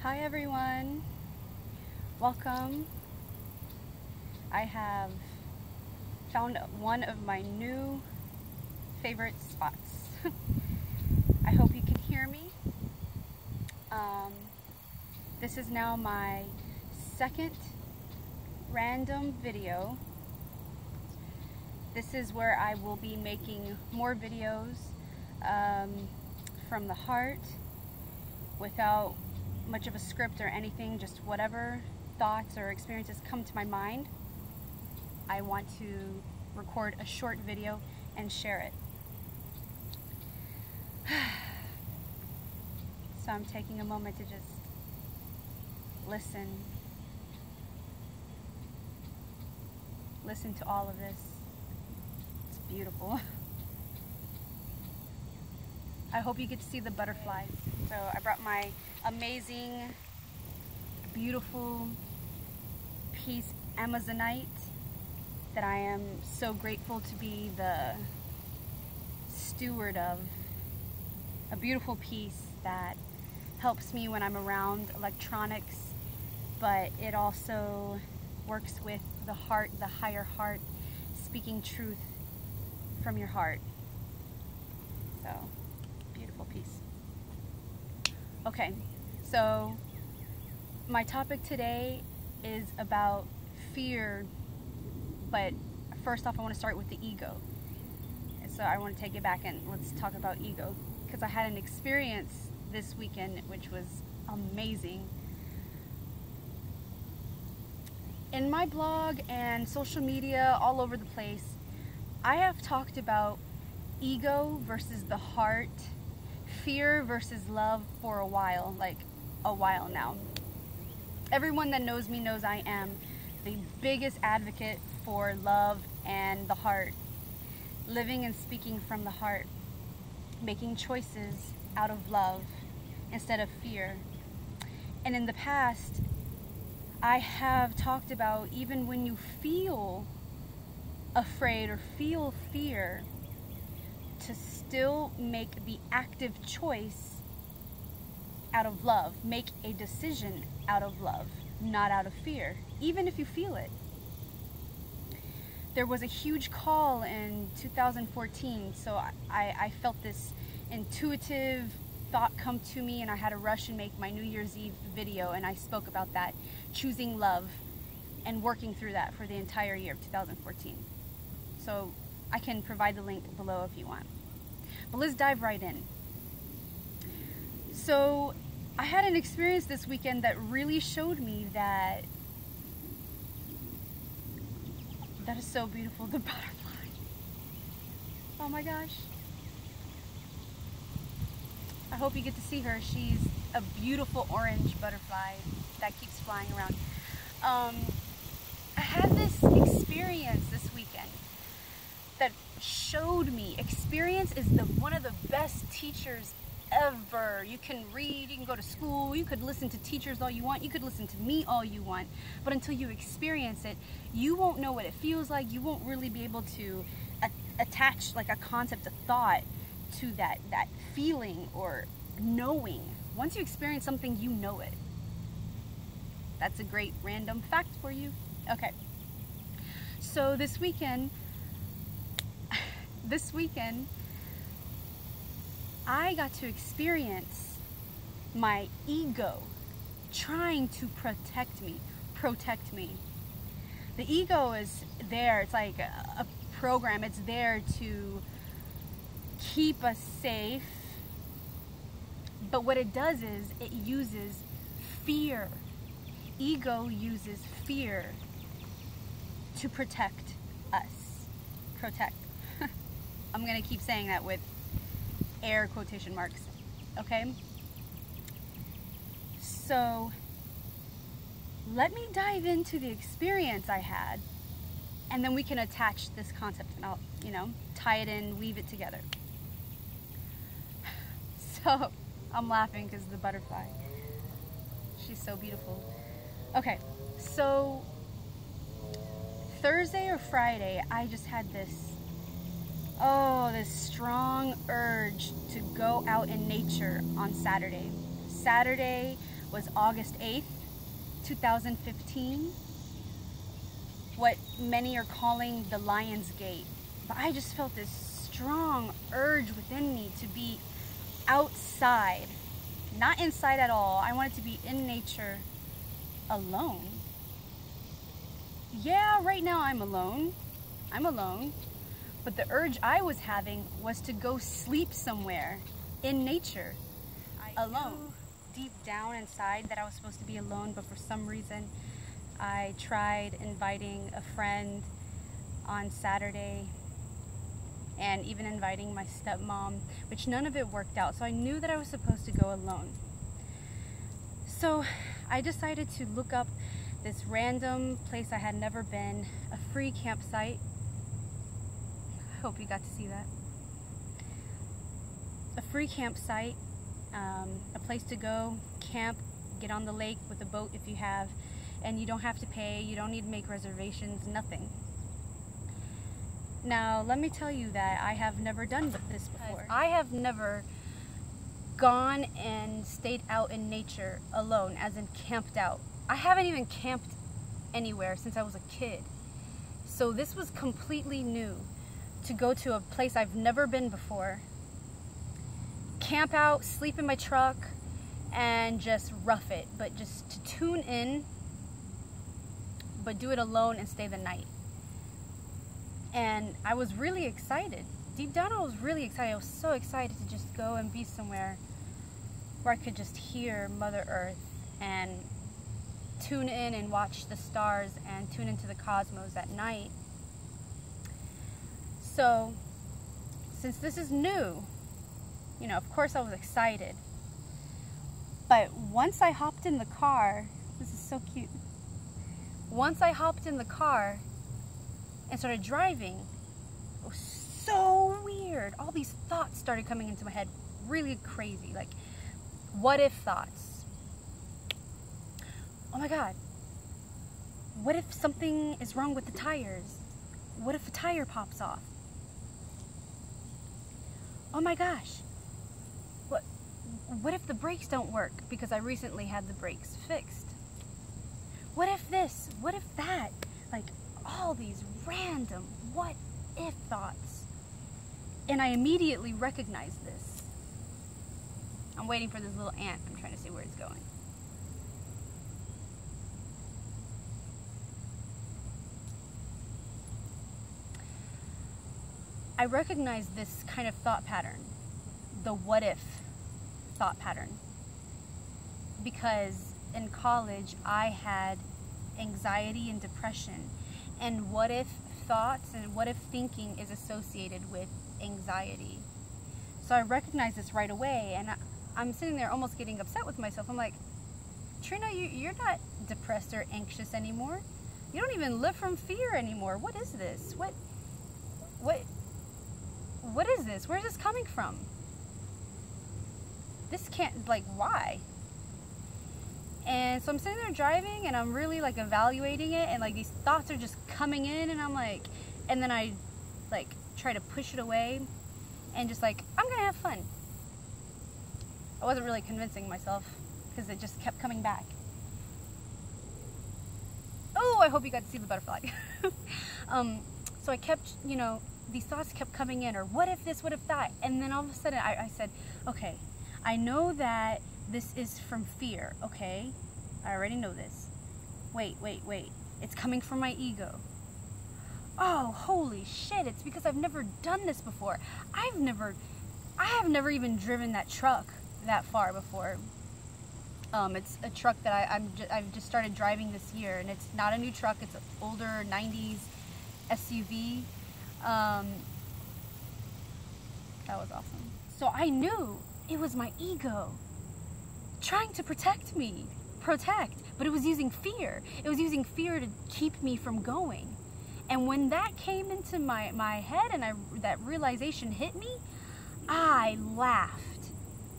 Hi everyone, welcome. I have found one of my new favorite spots. I hope you can hear me. This is now my second random video. This is where I will be making more videos from the heart without much of a script or anything, just whatever thoughts or experiences come to my mind. I want to record a short video and share it. So I'm taking a moment to just listen to all of this. It's beautiful. I hope you get to see the butterflies. So I brought my amazing, beautiful piece Amazonite that I am so grateful to be the steward of. A beautiful piece that helps me when I'm around electronics, but it also works with the heart, the higher heart, speaking truth from your heart. So, beautiful piece. Okay, so my topic today is about fear, but first off I want to start with the ego. And so I want to take it back and let's talk about ego, because I had an experience this weekend which was amazing. In my blog and social media all over the place, I have talked about ego versus the heart, fear versus love for a while now. Everyone that knows me knows I am the biggest advocate for love and the heart, living and speaking from the heart, making choices out of love instead of fear. And in the past, I have talked about even when you feel afraid or feel fear, to still make the active choice out of love. Make a decision out of love, not out of fear, even if you feel it. There was a huge call in 2014, so I felt this intuitive thought come to me, and I had to rush and make my New Year's Eve video, and I spoke about that, choosing love and working through that for the entire year of 2014. So I can provide the link below if you want. But let's dive right in. So I had an experience this weekend that really showed me that is so beautiful, the butterfly. Oh my gosh. I hope you get to see her. She's a beautiful orange butterfly that keeps flying around. I had this experience this weekend that showed me experience is one of the best teachers ever. You can read, you can go to school, you could listen to teachers all you want, you could listen to me all you want, but until you experience it, you won't know what it feels like. You won't really be able to attach like a concept, a thought to that feeling or knowing. Once you experience something, you know it. That's a great random fact for you. Okay, so this weekend I got to experience my ego trying to protect me. The ego is there, it's like a program, it's there to keep us safe, but what it does is it uses fear. Ego uses fear to protect us. Protect. I'm gonna keep saying that with air quotation marks, okay? So let me dive into the experience I had, and then we can attach this concept and I'll, tie it in, weave it together. So I'm laughing because the butterfly, she's so beautiful. Okay, so Thursday or Friday, I just had this strong urge to go out in nature on Saturday. Saturday was August 8th, 2015. What many are calling the Lion's Gate. But I just felt this strong urge within me to be outside, not inside at all. I wanted to be in nature alone. Yeah, right now I'm alone. But the urge I was having was to go sleep somewhere in nature, alone. Deep down inside that I was supposed to be alone, but for some reason I tried inviting a friend on Saturday and even inviting my stepmom, which none of it worked out. So I knew that I was supposed to go alone. So I decided to look up this random place I had never been, a free campsite. I hope you got to see that. A free campsite, a place to go, camp, get on the lake with a boat if you have, and you don't have to pay, you don't need to make reservations, nothing. Now, let me tell you that I have never done this before. I have never gone and stayed out in nature alone, as in camped out. I haven't even camped anywhere since I was a kid. So this was completely new, to go to a place I've never been before, camp out, sleep in my truck, and just rough it, but just to tune in, but do it alone and stay the night. And I was really excited. Deep down I was really excited. I was so excited to just go and be somewhere where I could just hear Mother Earth and tune in and watch the stars and tune into the cosmos at night. So, since this is new, you know, of course I was excited. But once I hopped in the car, this is so cute. Once I hopped in the car and started driving, it was so weird. All these thoughts started coming into my head, really crazy, like what if thoughts. Oh my God, what if something is wrong with the tires? What if a tire pops off? Oh my gosh, what if the brakes don't work? Because I recently had the brakes fixed. What if this? What if that? Like all these random what if thoughts. And I immediately recognized this. I'm waiting for this little ant. I'm trying to see where it's going. I recognize this kind of thought pattern, the what if thought pattern, because in college I had anxiety and depression, and what if thoughts and what if thinking is associated with anxiety. So I recognize this right away, and I'm sitting there almost getting upset with myself. I'm like, Trina, you're not depressed or anxious anymore. You don't even live from fear anymore. What is this? What is this? Where's this coming from? This can't, like, why? And so I'm sitting there driving, and I'm really, like, evaluating it, and, like, these thoughts are just coming in, and I'm like, and then I, like, try to push it away, and just, like, I'm gonna have fun. I wasn't really convincing myself, because it just kept coming back. Oh, I hope you got to see the butterfly. So I kept, you know, these thoughts kept coming in, or what if this, what if that? And then all of a sudden I said, okay, I know that this is from fear, okay? I already know this. Wait. It's coming from my ego. Oh, holy shit, it's because I've never done this before. I have never even driven that truck that far before. It's a truck that I've just started driving this year, and it's not a new truck. It's an older 90s SUV. That was awesome. So I knew it was my ego trying to protect, but it was using fear. It was using fear to keep me from going. And when that came into my head and that realization hit me, I laughed.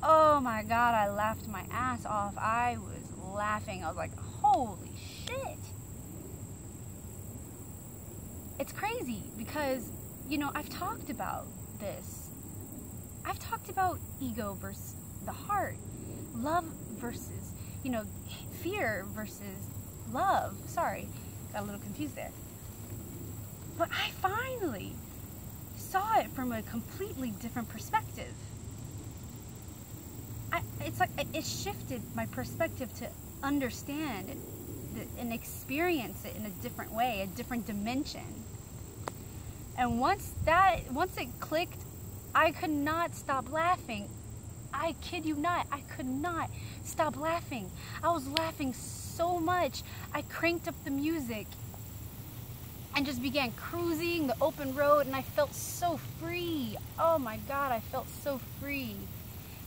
Oh my God, I laughed my ass off. I was laughing. I was like, holy shit. It's crazy because, you know, I've talked about this. I've talked about ego versus the heart, love versus you know, fear versus love. Sorry, got a little confused there. But I finally saw it from a completely different perspective. It's like it shifted my perspective to understand and experience it in a different way, a different dimension. And once it clicked, I could not stop laughing. I kid you not, I could not stop laughing. I was laughing so much, I cranked up the music and just began cruising the open road, and I felt so free. Oh my God, I felt so free.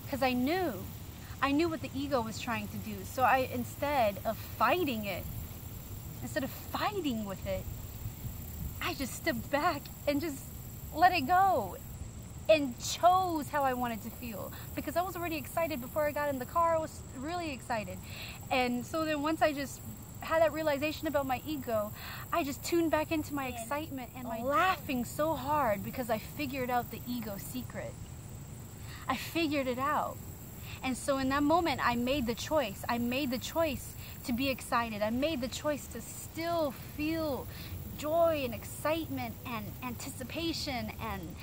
Because I knew what the ego was trying to do. So instead of fighting with it, I just stepped back and just let it go and chose how I wanted to feel. Because I was already excited before I got in the car. I was really excited. And so then once I just had that realization about my ego, I just tuned back into my excitement and my laughing so hard because I figured out the ego secret. I figured it out. And so in that moment, I made the choice. I made the choice to be excited. I made the choice to still feel joy and excitement and anticipation and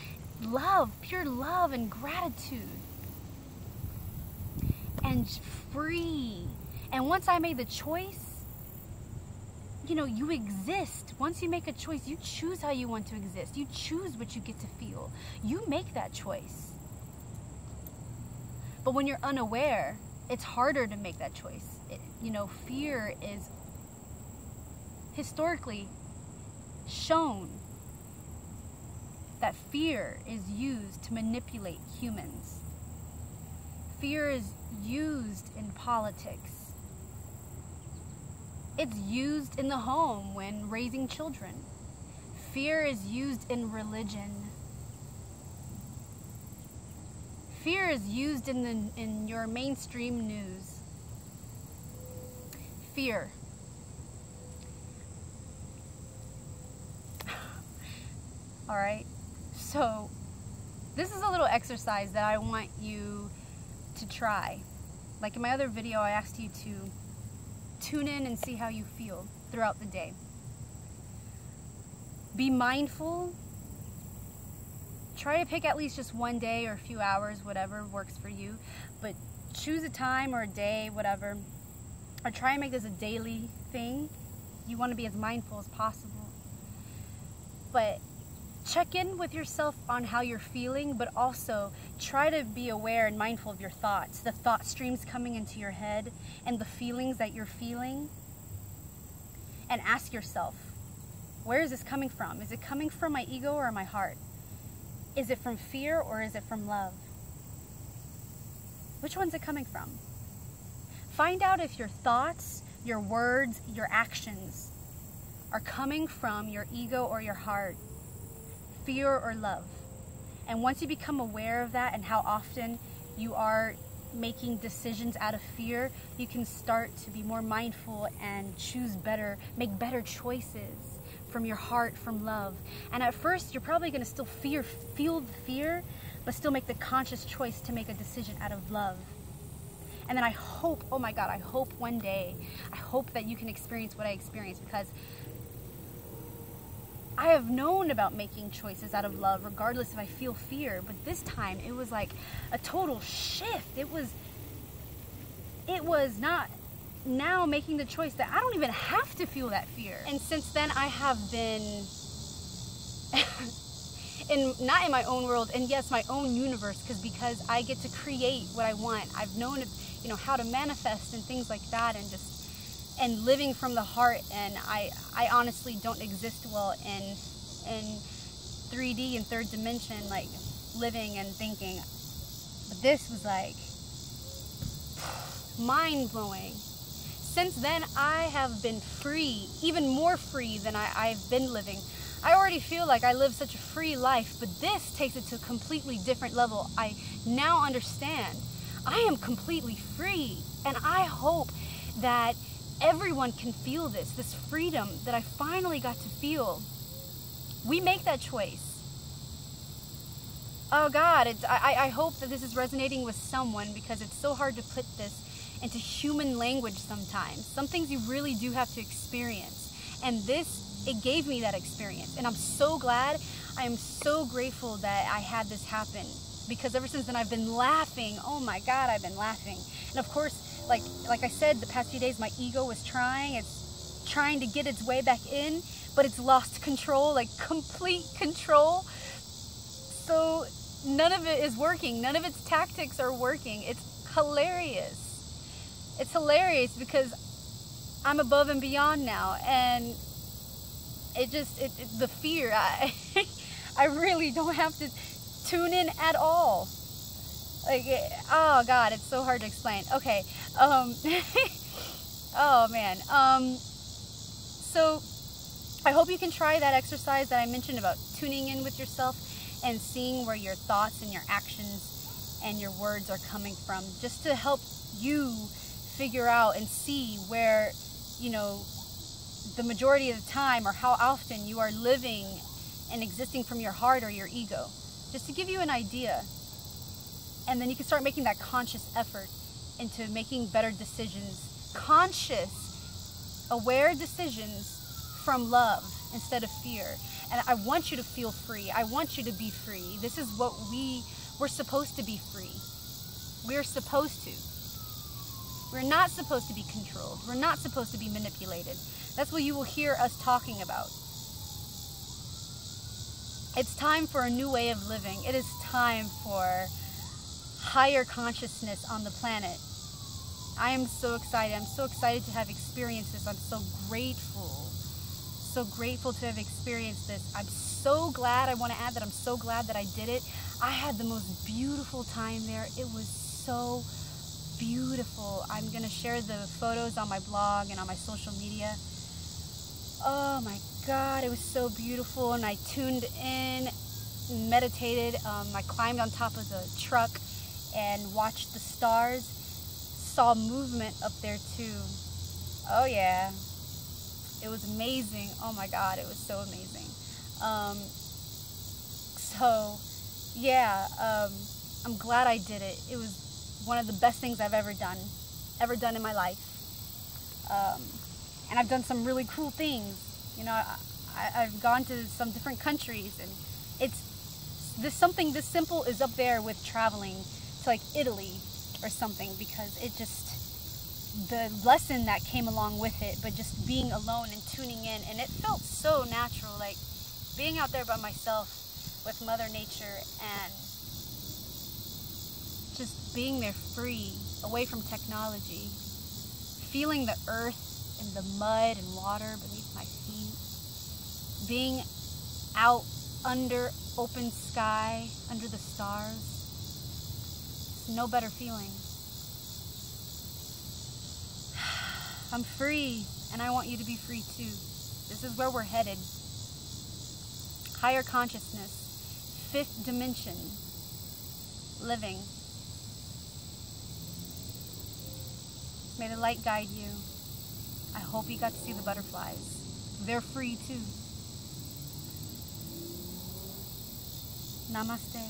love, pure love and gratitude. And free. And once I made the choice, you know, you exist. Once you make a choice, you choose how you want to exist. You choose what you get to feel. You make that choice. But when you're unaware, it's harder to make that choice. You know, fear is historically shown that fear is used to manipulate humans. Fear is used in politics. It's used in the home when raising children. Fear is used in religion. Fear is used in your mainstream news. Fear. All right. So this is a little exercise that I want you to try. Like in my other video, I asked you to tune in and see how you feel throughout the day. Be mindful. Try to pick at least just one day or a few hours, whatever works for you. But choose a time or a day, whatever. Or try and make this a daily thing. You want to be as mindful as possible. But check in with yourself on how you're feeling, but also try to be aware and mindful of your thoughts, the thought streams coming into your head and the feelings that you're feeling. And ask yourself, where is this coming from? Is it coming from my ego or my heart? Is it from fear or is it from love? Which one's it coming from? Find out if your thoughts, your words, your actions are coming from your ego or your heart, fear or love. And once you become aware of that and how often you are making decisions out of fear, you can start to be more mindful and choose better, make better choices from your heart, from love. And at first, you're probably going to still feel the fear, but still make the conscious choice to make a decision out of love. And then I hope, oh my God, I hope one day, I hope that you can experience what I experienced, because I have known about making choices out of love, regardless if I feel fear. But this time, it was like a total shift. It was not now making the choice that I don't even have to feel that fear. And since then, I have been not in my own world, and yes, my own universe, because I get to create what I want. I've known, you know, how to manifest and things like that, and living from the heart. And I honestly don't exist well in 3D and third dimension, like living and thinking. But this was like mind-blowing. Since then, I have been free, even more free than I've been living. I already feel like I live such a free life, but this takes it to a completely different level. I now understand I am completely free, and I hope that everyone can feel this freedom that I finally got to feel. We make that choice. Oh God, I hope that this is resonating with someone, because it's so hard to put this into human language sometimes. Some things you really do have to experience. And this, it gave me that experience. And I'm so glad, I am so grateful that I had this happen. Because ever since then I've been laughing. Oh my God, I've been laughing. And of course, like I said, the past few days my ego was it's trying to get its way back in, but it's lost control, like complete control. So none of it is working. None of its tactics are working. It's hilarious. It's hilarious because I'm above and beyond now, and the fear, I really don't have to tune in at all. Like, oh God, it's so hard to explain. Okay, oh man. So I hope you can try that exercise that I mentioned about tuning in with yourself and seeing where your thoughts and your actions and your words are coming from, just to help you figure out and see where, you know, the majority of the time or how often you are living and existing from your heart or your ego, just to give you an idea. And then you can start making that conscious effort into making better decisions, conscious, aware decisions from love instead of fear. And I want you to feel free. I want you to be free. This is what we're supposed to be free. We're supposed to. We're not supposed to be controlled. We're not supposed to be manipulated. That's what you will hear us talking about. It's time for a new way of living. It is time for higher consciousness on the planet. I am so excited. I'm so excited to have experienced this. I'm so grateful. So grateful to have experienced this. I'm so glad. I want to add that I'm so glad that I did it. I had the most beautiful time there. It was so beautiful. I'm going to share the photos on my blog and on my social media. Oh my God, it was so beautiful. And I tuned in, meditated. I climbed on top of the truck and watched the stars. Saw movement up there too. Oh yeah. It was amazing. Oh my God, it was so amazing. So yeah, I'm glad I did it. It was one of the best things I've ever done in my life. And I've done some really cool things. You know, I've gone to some different countries, and something this simple is up there with traveling to like Italy or something, because the lesson that came along with it, but just being alone and tuning in, and it felt so natural, like being out there by myself with Mother Nature and just being there free, away from technology, feeling the earth and the mud and water beneath my feet, being out under open sky, under the stars. It's no better feeling. I'm free, and I want you to be free too. This is where we're headed. Higher consciousness, fifth dimension, living. May the light guide you. I hope you got to see the butterflies. They're free too. Namaste.